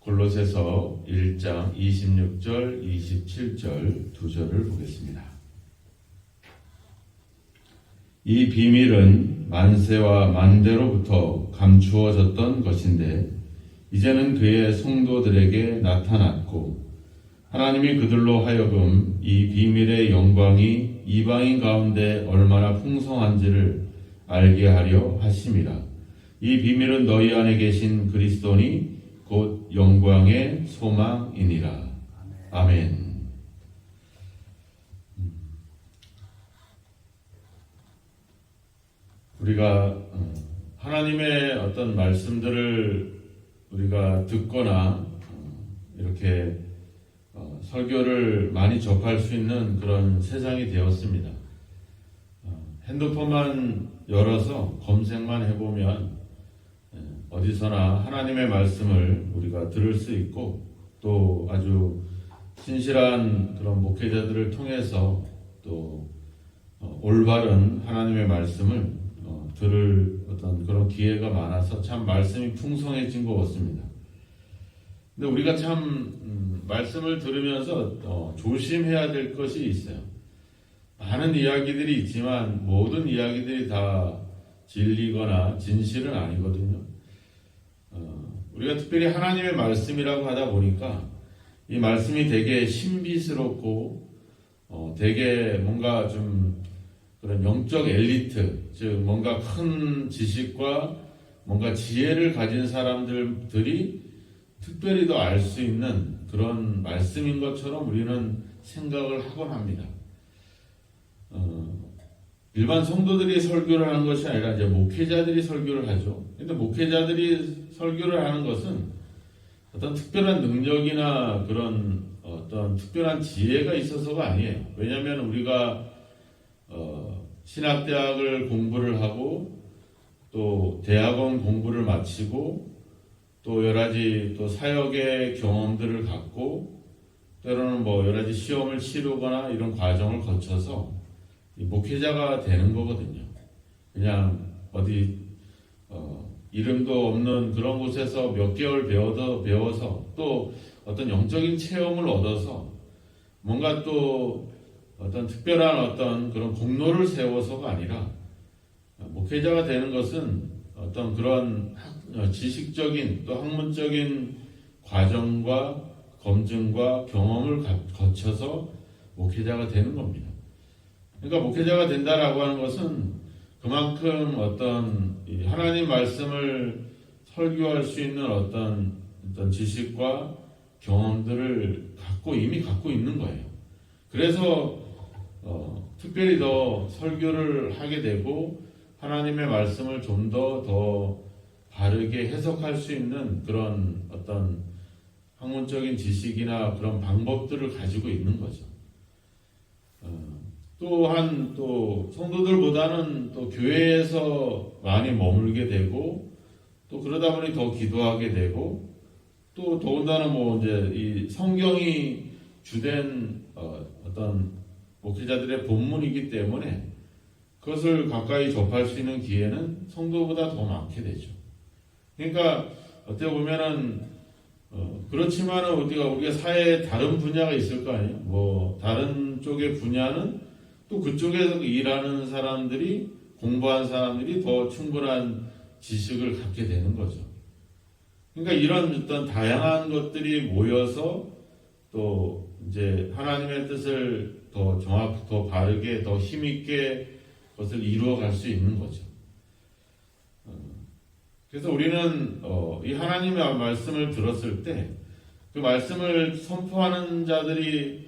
골로새서 1장 26절, 27절 두 절을 보겠습니다. 이 비밀은 만세와 만대로부터 감추어졌던 것인데 이제는 그의 성도들에게 나타났고 하나님이 그들로 하여금 이 비밀의 영광이 이방인 가운데 얼마나 풍성한지를 알게 하려 하심이라. 이 비밀은 너희 안에 계신 그리스도니 곧 영광의 소망이니라. 아멘. 우리가 하나님의 어떤 말씀들을 우리가 듣거나 이렇게 설교를 많이 접할 수 있는 그런 세상이 되었습니다. 핸드폰만 열어서 검색만 해보면 어디서나 하나님의 말씀을 우리가 들을 수 있고 또 아주 신실한 그런 목회자들을 통해서 또 올바른 하나님의 말씀을 들을 어떤 그런 기회가 많아서 참 말씀이 풍성해진 것 같습니다. 근데 우리가 참 말씀을 들으면서 조심해야 될 것이 있어요. 많은 이야기들이 있지만 모든 이야기들이 다 진리거나 진실은 아니거든요. 우리가 특별히 하나님의 말씀이라고 하다 보니까 이 말씀이 되게 신비스럽고 되게 뭔가 좀 그런 영적 엘리트, 즉 뭔가 큰 지식과 뭔가 지혜를 가진 사람들이 특별히 더 알 수 있는 그런 말씀인 것처럼 우리는 생각을 하곤 합니다. 일반 성도들이 설교를 하는 것이 아니라 이제 목회자들이 설교를 하죠. 근데 목회자들이 설교를 하는 것은 어떤 특별한 능력이나 그런 어떤 특별한 지혜가 있어서가 아니에요. 왜냐하면 우리가 신학대학을 공부를 하고 또 대학원 공부를 마치고 또 여러 가지 또 사역의 경험들을 갖고 때로는 여러 가지 시험을 치르거나 이런 과정을 거쳐서 목회자가 되는 거거든요. 그냥 어디 이름도 없는 그런 곳에서 몇 개월 배워서 또 어떤 영적인 체험을 얻어서 뭔가 또 어떤 특별한 어떤 그런 공로를 세워서가 아니라 목회자가 되는 것은 어떤 그런 지식적인 또 학문적인 과정과 검증과 경험을 거쳐서 목회자가 되는 겁니다. 그러니까 목회자가 된다라고 하는 것은 그만큼 어떤 하나님 말씀을 설교할 수 있는 어떤 지식과 경험들을 이미 갖고 있는 거예요. 그래서 특별히 더 설교를 하게 되고 하나님의 말씀을 좀 더 바르게 해석할 수 있는 그런 어떤 학문적인 지식이나 그런 방법들을 가지고 있는 거죠. 또한 또 성도들보다는 또 교회에서 많이 머물게 되고 또 그러다 보니 더 기도하게 되고 또 더군다나 이제 이 성경이 주된 어떤 목회자들의 본문이기 때문에 그것을 가까이 접할 수 있는 기회는 성도보다 더 많게 되죠. 그러니까 어떻게 보면은 그렇지만은 우리가 사회에 다른 분야가 있을 거 아니에요. 다른 쪽의 분야는 또 그쪽에서 일하는 사람들이 공부한 사람들이 더 충분한 지식을 갖게 되는 거죠. 그러니까 이런 어떤 다양한 것들이 모여서 또 이제 하나님의 뜻을 더 정확히, 더 바르게, 더 힘있게 그것을 이루어갈 수 있는 거죠. 그래서 우리는 이 하나님의 말씀을 들었을 때 그 말씀을 선포하는 자들이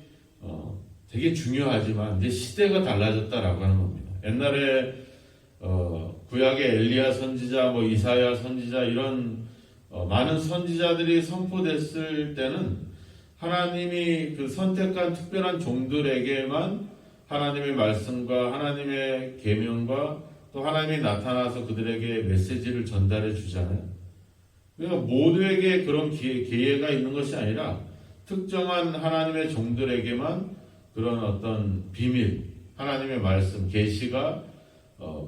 되게 중요하지만 이제 시대가 달라졌다라고 하는 겁니다. 옛날에 구약의 엘리야 선지자, 이사야 선지자 이런 많은 선지자들이 선포됐을 때는 하나님이 그 선택한 특별한 종들에게만 하나님의 말씀과 하나님의 계명과 또 하나님이 나타나서 그들에게 메시지를 전달해 주잖아요. 그러니까 모두에게 그런 기회가 있는 것이 아니라 특정한 하나님의 종들에게만 그런 어떤 비밀, 하나님의 말씀, 계시가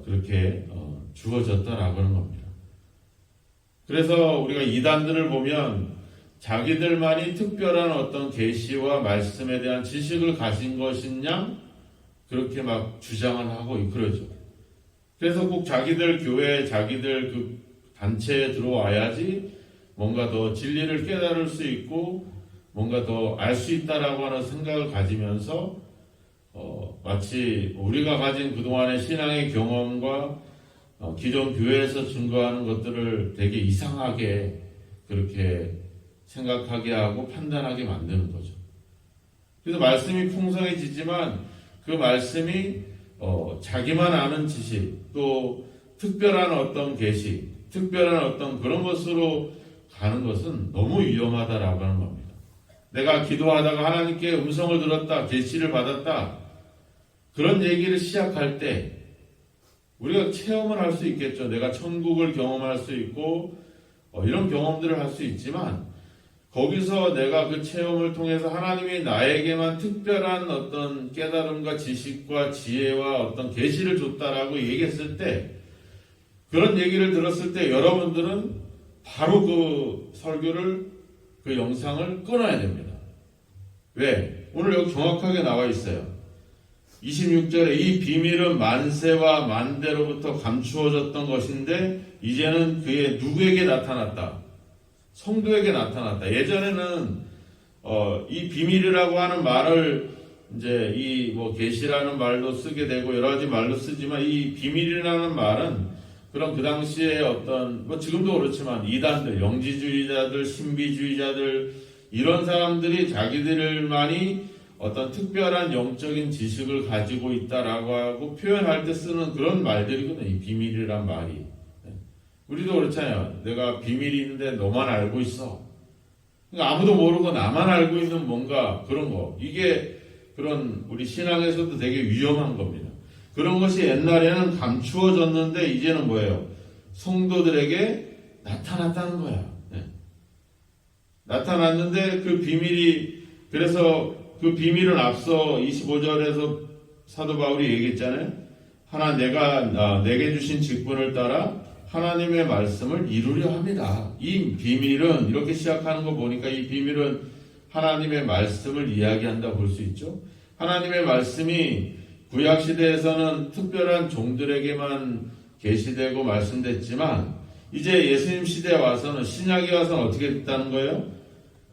그렇게 주어졌다라고 하는 겁니다. 그래서 우리가 이단들을 보면 자기들만이 특별한 어떤 계시와 말씀에 대한 지식을 가진 것이냐 그렇게 막 주장을 하고 그러죠. 그래서 꼭 자기들 교회, 자기들 그 단체에 들어와야지 뭔가 더 진리를 깨달을 수 있고 뭔가 더 알 수 있다라고 하는 생각을 가지면서 마치 우리가 가진 그동안의 신앙의 경험과 기존 교회에서 증거하는 것들을 되게 이상하게 그렇게 생각하게 하고 판단하게 만드는 거죠. 그래서 말씀이 풍성해지지만 그 말씀이 자기만 아는 지식 또 특별한 어떤 계시, 특별한 어떤 그런 것으로 가는 것은 너무 위험하다라고 하는 겁니다. 내가 기도하다가 하나님께 음성을 들었다, 계시를 받았다 그런 얘기를 시작할 때 우리가 체험을 할 수 있겠죠. 내가 천국을 경험할 수 있고 이런 경험들을 할 수 있지만 거기서 내가 그 체험을 통해서 하나님이 나에게만 특별한 어떤 깨달음과 지식과 지혜와 어떤 계시를 줬다라고 얘기했을 때 그런 얘기를 들었을 때 여러분들은 바로 그 설교를 그 영상을 끊어야 됩니다. 왜? 오늘 여기 정확하게 나와 있어요. 26절에 이 비밀은 만세와 만대로부터 감추어졌던 것인데 이제는 그의 누구에게 나타났다. 성도에게 나타났다. 예전에는 이 비밀이라고 하는 말을 이제 이 계시라는 말도 쓰게 되고 여러 가지 말로 쓰지만 이 비밀이라는 말은 그런 그 당시에 어떤 지금도 그렇지만 이단들, 영지주의자들, 신비주의자들 이런 사람들이 자기들만이 어떤 특별한 영적인 지식을 가지고 있다라고 하고 표현할 때 쓰는 그런 말들이거든요. 이 비밀이란 말이. 우리도 그렇잖아요. 내가 비밀이 있는데 너만 알고 있어. 그러니까 아무도 모르고 나만 알고 있는 뭔가 그런 거. 이게 그런 우리 신앙에서도 되게 위험한 겁니다. 그런 것이 옛날에는 감추어졌는데 이제는 뭐예요? 성도들에게 나타났다는 거야. 네. 나타났는데 그 비밀이 그래서 그 비밀은 앞서 25절에서 사도 바울이 얘기했잖아요. 내게 주신 직분을 따라 하나님의 말씀을 이루려 합니다. 이 비밀은 이렇게 시작하는 거 보니까 이 비밀은 하나님의 말씀을 이야기한다 볼 수 있죠. 하나님의 말씀이 구약시대에서는 특별한 종들에게만 계시되고 말씀됐지만 이제 예수님 시대에 와서는 신약에 와서는 어떻게 됐다는 거예요?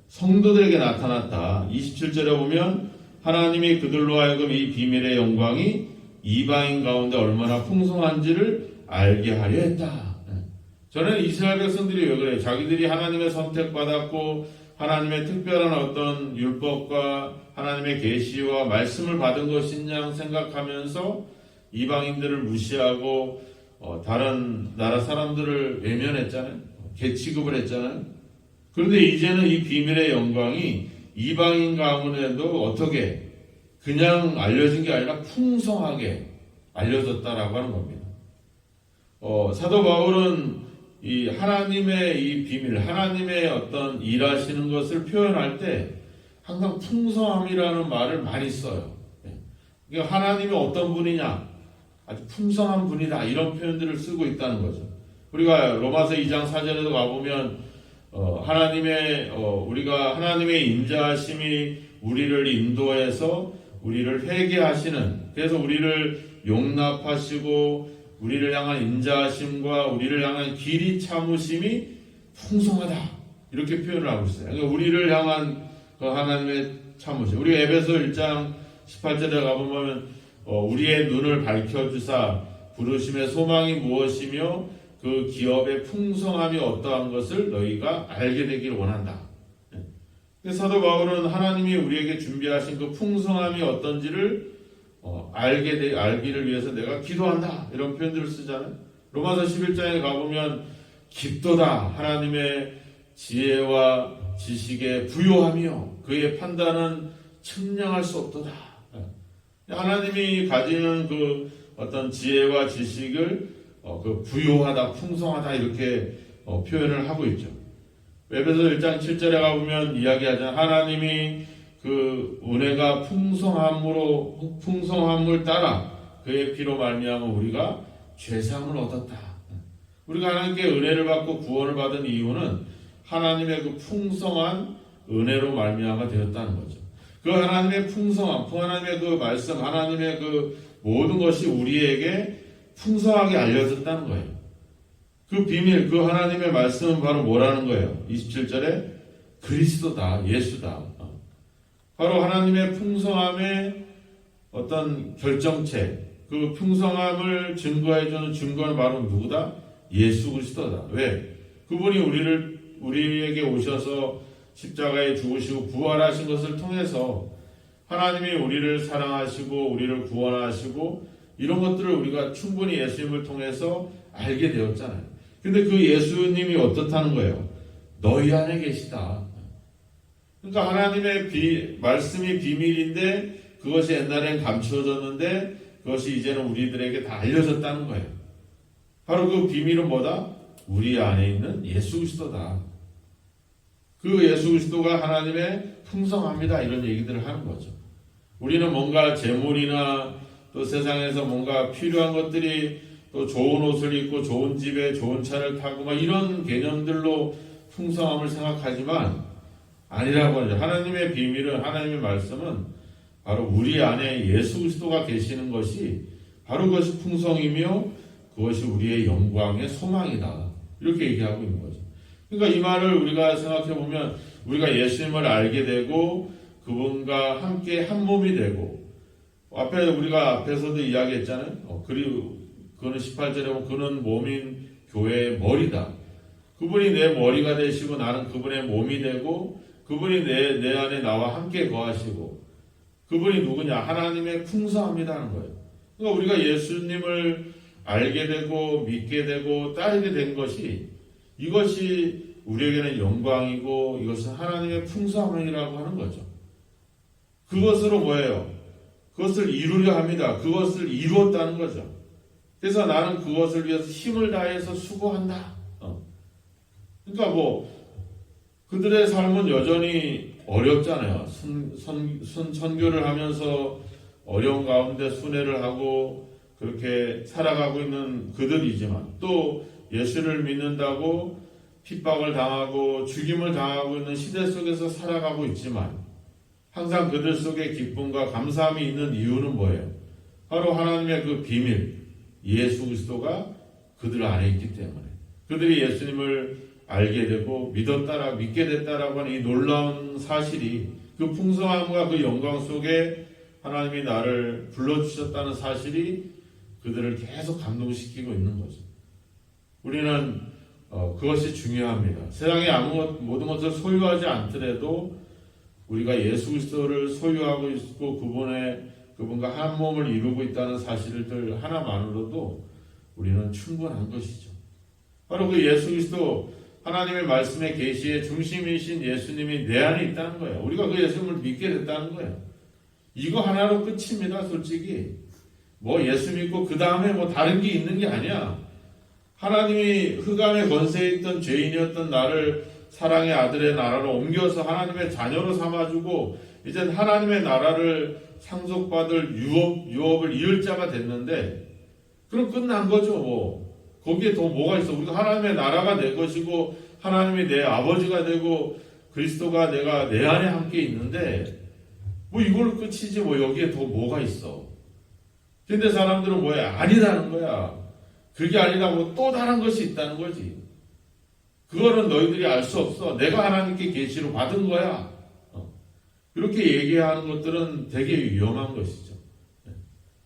성도들에게 나타났다. 27절에 보면 하나님이 그들로 하여금 이 비밀의 영광이 이방인 가운데 얼마나 풍성한지를 알게 하려 했다. 저는 이스라엘 백성들이 왜 그래요? 자기들이 하나님의 선택받았고 하나님의 특별한 어떤 율법과 하나님의 계시와 말씀을 받은 것이냐 생각하면서 이방인들을 무시하고 다른 나라 사람들을 외면했잖아요. 개취급을 했잖아요. 그런데 이제는 이 비밀의 영광이 이방인 가운데도 어떻게 그냥 알려진 게 아니라 풍성하게 알려졌다라고 하는 겁니다. 사도 바울은 이 하나님의 이 비밀, 하나님의 어떤 일하시는 것을 표현할 때 항상 풍성함이라는 말을 많이 써요. 그러니까 하나님이 어떤 분이냐, 아주 풍성한 분이다 이런 표현들을 쓰고 있다는 거죠. 우리가 로마서 2장 4절에도 가보면 우리가 하나님의 인자하심이 우리를 인도해서 우리를 회개하시는, 그래서 우리를 용납하시고 우리를 향한 인자하심과 우리를 향한 길이 참으심이 풍성하다 이렇게 표현을 하고 있어요. 그러니까 우리를 향한 그 하나님의 참으심. 우리 에베소 1장 18절에 가보면 우리의 눈을 밝혀주사 부르심의 소망이 무엇이며 그 기업의 풍성함이 어떠한 것을 너희가 알게 되기를 원한다. 사도 바울은 하나님이 우리에게 준비하신 그 풍성함이 어떤지를 알기를 위해서 내가 기도한다 이런 표현들을 쓰잖아요. 로마서 11장에 가보면 깊도다 하나님의 지혜와 지식에 부요하며 그의 판단은 측량할 수 없도다. 하나님이 가지는 그 어떤 지혜와 지식을 그 부요하다 풍성하다 이렇게 표현을 하고 있죠. 에베소 1장 7절에 가보면 이야기하잖아요. 하나님이 그 은혜가 풍성함을 따라 그의 피로 말미암아 우리가 죄사함을 얻었다. 우리가 하나님께 은혜를 받고 구원을 받은 이유는 하나님의 그 풍성한 은혜로 말미암아 되었다는 거죠. 그 하나님의 풍성함, 하나님의 그 말씀, 하나님의 그 모든 것이 우리에게 풍성하게 알려졌다는 거예요. 그 비밀, 그 하나님의 말씀은 바로 뭐라는 거예요? 27절에 그리스도다, 예수다. 바로 하나님의 풍성함의 어떤 결정체, 그 풍성함을 증거해주는 증거는 바로 누구다? 예수 그리스도다. 왜? 그분이 우리에게 오셔서 십자가에 죽으시고 부활하신 것을 통해서 하나님이 우리를 사랑하시고 우리를 구원하시고 이런 것들을 우리가 충분히 예수님을 통해서 알게 되었잖아요. 근데 그 예수님이 어떻다는 거예요? 너희 안에 계시다. 그러니까 하나님의 말씀이 비밀인데 그것이 옛날엔 감추어졌는데 그것이 이제는 우리들에게 다 알려졌다는 거예요. 바로 그 비밀은 뭐다? 우리 안에 있는 예수 그리스도다. 그 예수 그리스도가 하나님의 풍성합니다. 이런 얘기들을 하는 거죠. 우리는 뭔가 재물이나 또 세상에서 뭔가 필요한 것들이 또 좋은 옷을 입고 좋은 집에 좋은 차를 타고 막 이런 개념들로 풍성함을 생각하지만 아니라고 하죠. 하나님의 비밀은 하나님의 말씀은 바로 우리 안에 예수 그리스도가 계시는 것이 바로 그것이 풍성이며 그것이 우리의 영광의 소망이다. 이렇게 얘기하고 있는 거죠. 그러니까 이 말을 우리가 생각해 보면 우리가 예수님을 알게 되고 그분과 함께 한 몸이 되고 우리가 앞에서도 이야기했잖아요. 그리고 그는 18절에 보면 그는 몸인 교회의 머리다. 그분이 내 머리가 되시고 나는 그분의 몸이 되고 그분이 내 안에 나와 함께 거하시고 그분이 누구냐? 하나님의 풍성함이다 하는 거예요. 그러니까 우리가 예수님을 알게 되고 믿게 되고 따르게 된 것이 이것이 우리에게는 영광이고 이것은 하나님의 풍성함이라고 하는 거죠. 그것으로 뭐예요? 그것을 이루려 합니다. 그것을 이루었다는 거죠. 그래서 나는 그것을 위해서 힘을 다해서 수고한다. 그러니까 그들의 삶은 여전히 어렵잖아요. 선교를 하면서 어려운 가운데 순회를 하고 그렇게 살아가고 있는 그들이지만 또 예수를 믿는다고 핍박을 당하고 죽임을 당하고 있는 시대 속에서 살아가고 있지만 항상 그들 속에 기쁨과 감사함이 있는 이유는 뭐예요? 바로 하나님의 그 비밀, 예수 그리스도가 그들 안에 있기 때문에 그들이 예수님을 알게 되고 믿게 됐다라고 하는 이 놀라운 사실이 그 풍성함과 그 영광 속에 하나님이 나를 불러주셨다는 사실이 그들을 계속 감동시키고 있는 거죠. 우리는 그것이 중요합니다. 세상에 모든 것을 소유하지 않더라도 우리가 예수 그리스도를 소유하고 있고 그분과 한 몸을 이루고 있다는 사실들 하나만으로도 우리는 충분한 것이죠. 바로 그 예수 그리스도 하나님의 말씀의 계시의 중심이신 예수님이 내 안에 있다는 거예요. 우리가 그 예수님을 믿게 됐다는 거예요. 이거 하나로 끝입니다. 솔직히 예수 믿고 그 다음에 다른 게 있는 게 아니야. 하나님이 흑암의 권세에 있던 죄인이었던 나를 사랑의 아들의 나라로 옮겨서 하나님의 자녀로 삼아주고 이제 하나님의 나라를 상속받을 유업을 이을 자가 됐는데 그럼 끝난 거죠. 거기에 더 뭐가 있어? 우리가 하나님의 나라가 내 것이고 하나님이 내 아버지가 되고 그리스도가 내가 내 안에 함께 있는데 이걸로 끝이지 여기에 더 뭐가 있어? 근데 사람들은 아니라는 거야. 그게 아니라고 또 다른 것이 있다는 거지. 그거는 너희들이 알 수 없어. 내가 하나님께 계시로 받은 거야. 그렇게 얘기하는 것들은 되게 위험한 것이죠.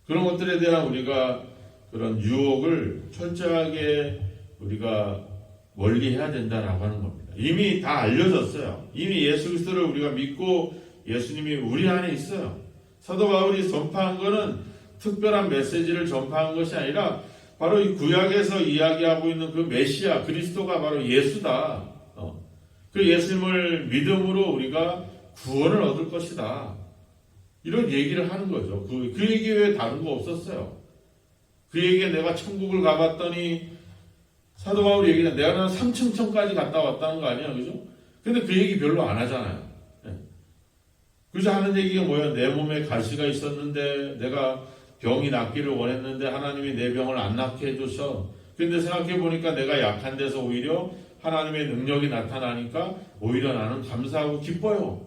그런 것들에 대한 우리가 그런 유혹을 철저하게 우리가 멀리해야 된다라고 하는 겁니다. 이미 다 알려졌어요. 이미 예수 그리스도를 우리가 믿고 예수님이 우리 안에 있어요. 사도 바울이 전파한 것은 특별한 메시지를 전파한 것이 아니라 바로 이 구약에서 이야기하고 있는 그 메시아 그리스도가 바로 예수다. 그 예수님을 믿음으로 우리가 구원을 얻을 것이다. 이런 얘기를 하는 거죠. 그 얘기 외에 다른 거 없었어요. 그 얘기에 내가 천국을 가봤더니 사도 바울이 얘기는 내가 3층천까지 갔다 왔다는 거 아니야, 그죠? 근데 그 얘기 별로 안 하잖아요. 그저 하는 얘기가 뭐야? 내 몸에 가시가 있었는데 내가 병이 낫기를 원했는데 하나님이 내 병을 안 낫게 해줘서 근데 생각해 보니까 내가 약한 데서 오히려 하나님의 능력이 나타나니까 오히려 나는 감사하고 기뻐요.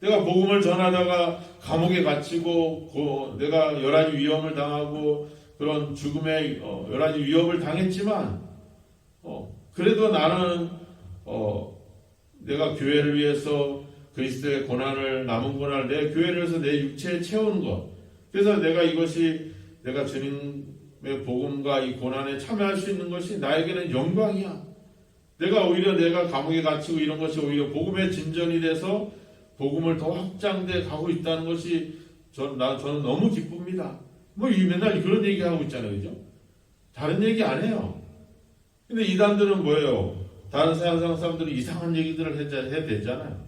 내가 복음을 전하다가 감옥에 갇히고 내가 여러 가지 위험을 당하고 그런 죽음의 여러 가지 위협을 당했지만 그래도 나는 내가 교회를 위해서 그리스도의 고난을 남은 고난을 내 교회를 위해서 내 육체에 채우는 것. 그래서 내가 주님의 복음과 이 고난에 참여할 수 있는 것이 나에게는 영광이야. 내가 감옥에 갇히고 이런 것이 오히려 복음의 진전이 돼서 복음을 더 확장돼 가고 있다는 것이 저는 너무 기쁩니다. 맨날 그런 얘기 하고 있잖아요, 그죠? 다른 얘기 안 해요. 근데 이단들은 뭐예요? 다른 세상 사람들은 이상한 얘기들을 해야 되잖아요.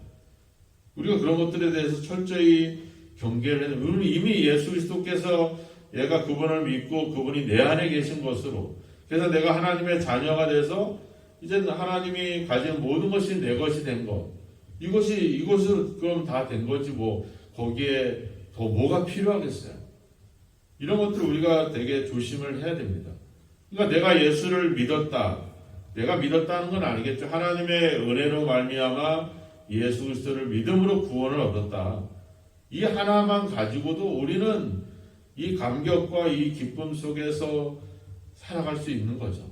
우리가 그런 것들에 대해서 철저히 경계를 해야 돼요. 이미 예수 그리스도께서 내가 그분을 믿고 그분이 내 안에 계신 것으로, 그래서 내가 하나님의 자녀가 돼서 이제 하나님이 가진 모든 것이 내 것이 된 것. 이것을 그럼 다 된 거지 거기에 더 뭐가 필요하겠어요? 이런 것들을 우리가 되게 조심을 해야 됩니다. 그러니까 내가 예수를 믿었다. 내가 믿었다는 건 아니겠죠. 하나님의 은혜로 말미암아 예수 그리스도를 믿음으로 구원을 얻었다. 이 하나만 가지고도 우리는 이 감격과 이 기쁨 속에서 살아갈 수 있는 거죠.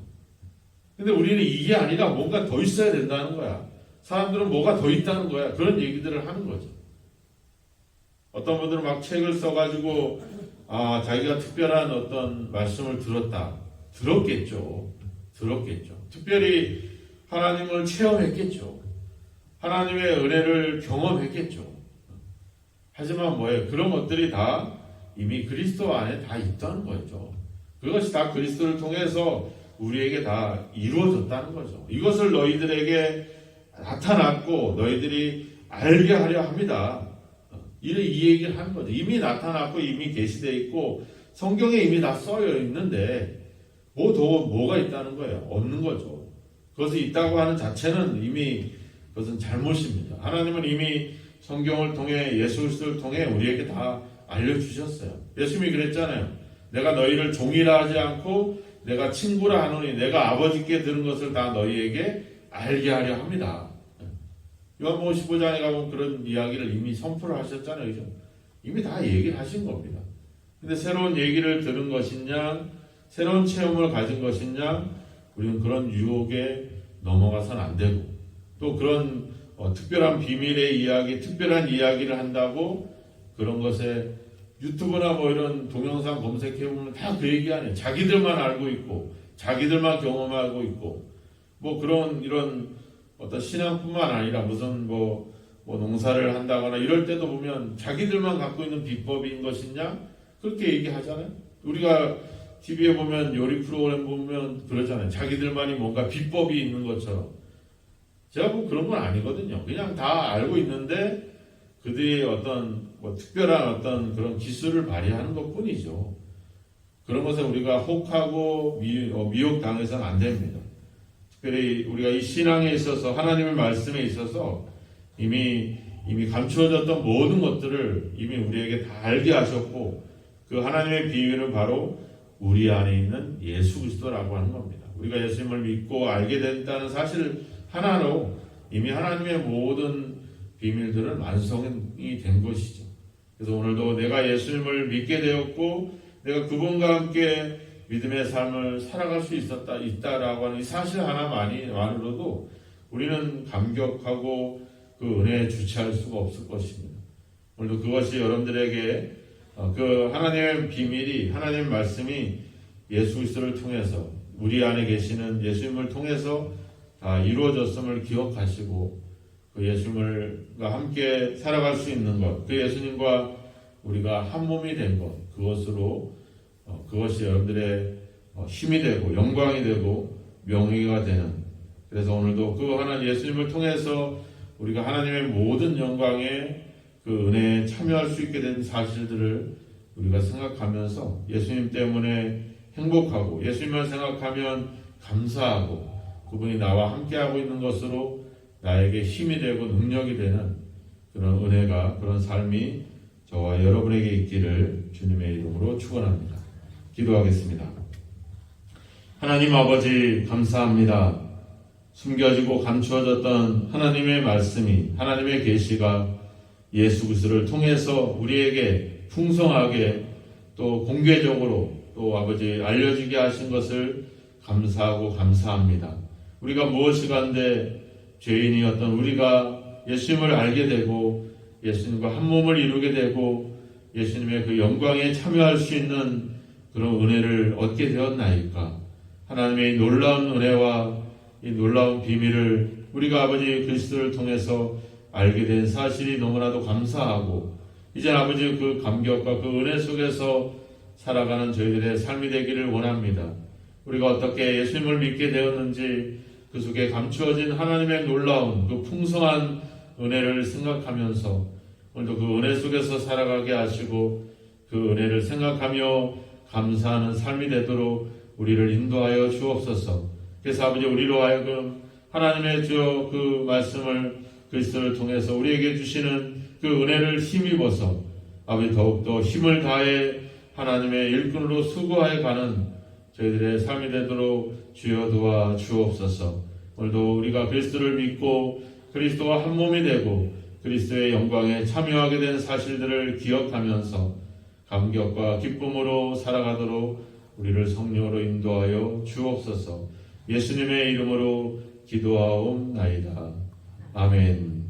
근데 우리는 이게 아니라 뭔가 더 있어야 된다는 거야. 사람들은 뭐가 더 있다는 거야. 그런 얘기들을 하는 거죠. 어떤 분들은 막 책을 써가지고 자기가 특별한 어떤 말씀을 들었겠죠. 특별히 하나님을 체험했겠죠. 하나님의 은혜를 경험했겠죠. 하지만 그런 것들이 다 이미 그리스도 안에 다 있다는 거죠. 그것이 다 그리스도를 통해서 우리에게 다 이루어졌다는 거죠. 이것을 너희들에게 나타났고 너희들이 알게 하려 합니다. 이 얘기를 하는 거죠. 이미 나타났고 이미 계시되어 있고 성경에 이미 다 써여 있는데 뭐가 있다는 거예요. 없는 거죠. 그것이 있다고 하는 자체는 이미 그것은 잘못입니다. 하나님은 이미 성경을 통해 예수 그리스도를 통해 우리에게 다 알려주셨어요. 예수님이 그랬잖아요. 내가 너희를 종이라 하지 않고 내가 친구라 하노니 내가 아버지께 들은 것을 다 너희에게 알게 하려 합니다. 요한복음 15장에 가면 그런 이야기를 이미 선포를 하셨잖아요. 그죠? 이미 다 얘기를 하신 겁니다. 근데 새로운 얘기를 들은 것이냐, 새로운 체험을 가진 것이냐, 우리는 그런 유혹에 넘어가서는 안 되고, 또 그런 특별한 비밀의 이야기, 특별한 이야기를 한다고 그런 것에 유튜브나 이런 동영상 검색해보면 다 그 얘기 아니에요. 자기들만 알고 있고, 자기들만 경험하고 있고, 이런 어떤 신앙뿐만 아니라 무슨 농사를 한다거나 이럴 때도 보면 자기들만 갖고 있는 비법인 것이냐? 그렇게 얘기하잖아요. 우리가 TV에 보면 요리 프로그램 보면 그러잖아요. 자기들만이 뭔가 비법이 있는 것처럼. 제가 그런 건 아니거든요. 그냥 다 알고 있는데 그들이 어떤 특별한 어떤 그런 기술을 발휘하는 것 뿐이죠. 그런 것에 우리가 혹하고 미혹당해서는 안 됩니다. 특별히 우리가 이 신앙에 있어서 하나님의 말씀에 있어서 이미 감추어졌던 모든 것들을 이미 우리에게 다 알게 하셨고 그 하나님의 비밀은 바로 우리 안에 있는 예수 그리스도라고 하는 겁니다. 우리가 예수님을 믿고 알게 된다는 사실 하나로 이미 하나님의 모든 비밀들은 완성이 된 것이죠. 그래서 오늘도 내가 예수님을 믿게 되었고 내가 그분과 함께 믿음의 삶을 살아갈 수 있다라고 하는 이 사실 하나만으로도 우리는 감격하고 그 은혜에 주체할 수가 없을 것입니다. 오늘도 그것이 여러분들에게 그 하나님의 비밀이 하나님의 말씀이 예수 그리스도를 통해서 우리 안에 계시는 예수님을 통해서 다 이루어졌음을 기억하시고 그 예수님과 함께 살아갈 수 있는 것, 그 예수님과 우리가 한 몸이 된 것, 그것이 여러분들의 힘이 되고 영광이 되고 명예가 되는, 그래서 오늘도 그 하나님 예수님을 통해서 우리가 하나님의 모든 영광에 그 은혜에 참여할 수 있게 된 사실들을 우리가 생각하면서 예수님 때문에 행복하고 예수님만 생각하면 감사하고 그분이 나와 함께하고 있는 것으로 나에게 힘이 되고 능력이 되는 그런 은혜가, 그런 삶이 저와 여러분에게 있기를 주님의 이름으로 축원합니다. 기도하겠습니다. 하나님 아버지 감사합니다. 숨겨지고 감추어졌던 하나님의 말씀이, 하나님의 계시가 예수 그리스도를 통해서 우리에게 풍성하게 또 공개적으로 또 아버지 알려지게 하신 것을 감사하고 감사합니다. 우리가 무엇이간데 죄인이었던 우리가 예수님을 알게 되고 예수님과 한 몸을 이루게 되고 예수님의 그 영광에 참여할 수 있는 그런 은혜를 얻게 되었나이까. 하나님의 놀라운 은혜와 이 놀라운 비밀을 우리가 아버지 그리스도를 통해서 알게 된 사실이 너무나도 감사하고, 이제 아버지 그 감격과 그 은혜 속에서 살아가는 저희들의 삶이 되기를 원합니다. 우리가 어떻게 예수님을 믿게 되었는지 그 속에 감추어진 하나님의 놀라운 그 풍성한 은혜를 생각하면서 오늘도 그 은혜 속에서 살아가게 하시고 그 은혜를 생각하며 감사하는 삶이 되도록 우리를 인도하여 주옵소서. 그래서 아버지 우리로 하여금 하나님의 주여 그 말씀을 그리스도를 통해서 우리에게 주시는 그 은혜를 힘입어서 아버지 더욱더 힘을 다해 하나님의 일꾼으로 수고해 가는 저희들의 삶이 되도록 주여 도와 주옵소서. 오늘도 우리가 그리스도를 믿고 그리스도와 한 몸이 되고 그리스도의 영광에 참여하게 된 사실들을 기억하면서 감격과 기쁨으로 살아가도록 우리를 성령으로 인도하여 주옵소서. 예수님의 이름으로 기도하옵나이다. 아멘.